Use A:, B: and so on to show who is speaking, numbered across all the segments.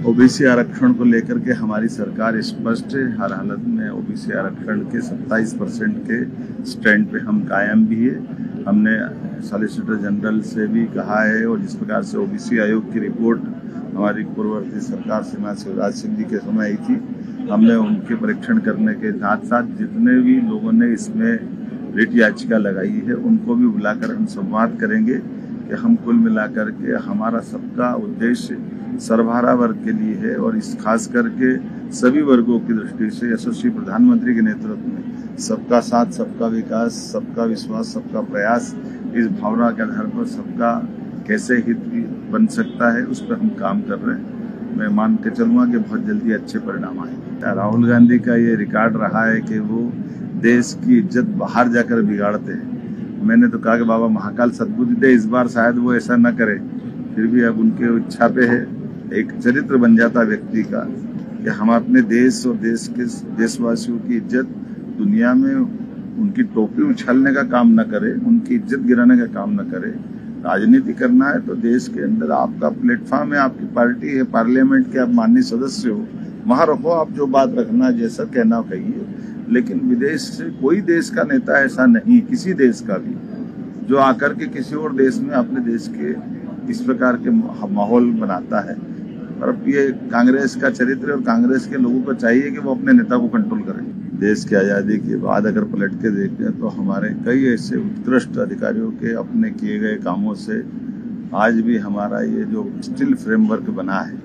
A: OBC आरक्षण को लेकर के हमारी सरकार स्पष्ट है। हर हालत में ओबीसी आरक्षण के 27% के स्टैंड पे हम कायम भी है। हमने सॉलिसिटर जनरल से भी कहा है, और जिस प्रकार से ओबीसी आयोग की रिपोर्ट हमारी पूर्ववर्ती सरकार श्रीमान शिवराज सिंह जी के समय आई थी, हमने उनके परीक्षण करने के साथ साथ जितने भी लोगों ने इसमें रिट याचिका लगाई है उनको भी बुलाकर हम संवाद करेंगे कि हम कुल मिलाकर के हमारा सबका उद्देश्य सर्वहारा वर्ग के लिए है, और इस खास करके सभी वर्गों की दृष्टि से यशस्वी प्रधानमंत्री के नेतृत्व में सबका साथ, सबका विकास, सबका विश्वास, सबका प्रयास, इस भावना के आधार पर सबका कैसे हित बन सकता है उस पर हम काम कर रहे हैं। मैं मान के चलूंगा कि बहुत जल्दी अच्छे परिणाम आएंगे। राहुल गांधी का ये रिकॉर्ड रहा है कि वो देश की इज्जत बाहर जाकर बिगाड़ते हैं। मैंने तो कहा कि बाबा महाकाल सद्बुद्धि दे, इस बार शायद वो ऐसा न करे, फिर भी अब उनके इच्छा पे है। एक चरित्र बन जाता व्यक्ति का कि हम अपने देश और देश के देशवासियों की इज्जत दुनिया में उनकी टोपी उछालने का काम न करे, उनकी इज्जत गिराने का काम न करे। राजनीति करना है तो देश के अंदर आपका प्लेटफॉर्म है, आपकी पार्टी है, पार्लियामेंट के आप माननीय सदस्य हो, वहां रखो, आप जो बात रखना, जैसा कहना कहिए। लेकिन विदेश से कोई देश का नेता ऐसा नहीं, किसी देश का भी, जो आकर के किसी और देश में अपने देश के इस प्रकार के माहौल बनाता है। और ये कांग्रेस का चरित्र, और कांग्रेस के लोगों को चाहिए कि वो अपने नेता को कंट्रोल करें। देश की आज़ादी के बाद अगर पलट के देखें तो हमारे कई ऐसे उत्कृष्ट अधिकारियों के अपने किए गए कामों से आज भी हमारा ये जो स्टील फ्रेमवर्क बना है,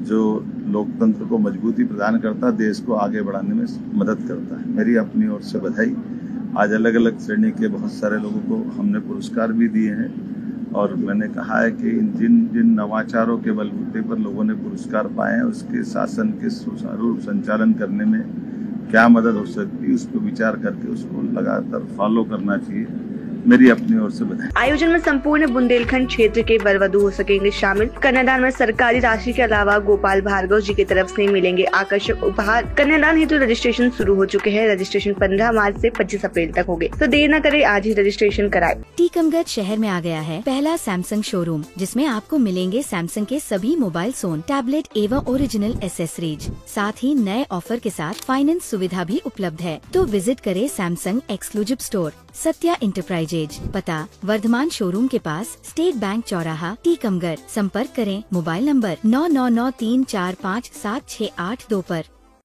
A: जो लोकतंत्र को मजबूती प्रदान करता है, देश को आगे बढ़ाने में मदद करता है। मेरी अपनी ओर से बधाई। आज अलग अलग श्रेणी के बहुत सारे लोगों को हमने पुरस्कार भी दिए हैं, और मैंने कहा है कि जिन जिन नवाचारों के बलबूते पर लोगों ने पुरस्कार पाए हैं उसके शासन के सुचारू संचालन करने में क्या मदद हो सकती है, उस पर विचार करके उसको लगातार फॉलो करना चाहिए। मेरी अपनी ओर से बधाई।
B: आयोजन में संपूर्ण बुंदेलखंड क्षेत्र के वर वधू हो सकेंगे शामिल। कन्यादान में सरकारी राशि के अलावा गोपाल भार्गव जी की तरफ से मिलेंगे आकर्षक उपहार। कन्यादान हेतु रजिस्ट्रेशन शुरू हो चुके हैं। रजिस्ट्रेशन 15 मार्च से 25 अप्रैल तक होंगे, तो देर न करें, आज ही रजिस्ट्रेशन कराएं।
C: टीकमगढ़ शहर में आ गया है पहला सैमसंग शोरूम, जिसमें आपको मिलेंगे सैमसंग के सभी मोबाइल फोन, टैबलेट एवं ओरिजिनल एसेसरीज। साथ ही नए ऑफर के साथ फाइनेंस सुविधा भी उपलब्ध है। तो विजिट करें Samsung exclusive store, Satya enterprises, पता वर्धमान शोरूम के पास, स्टेट बैंक चौराहा, टीकमगढ़। संपर्क करें मोबाइल नंबर 9993457682 पर।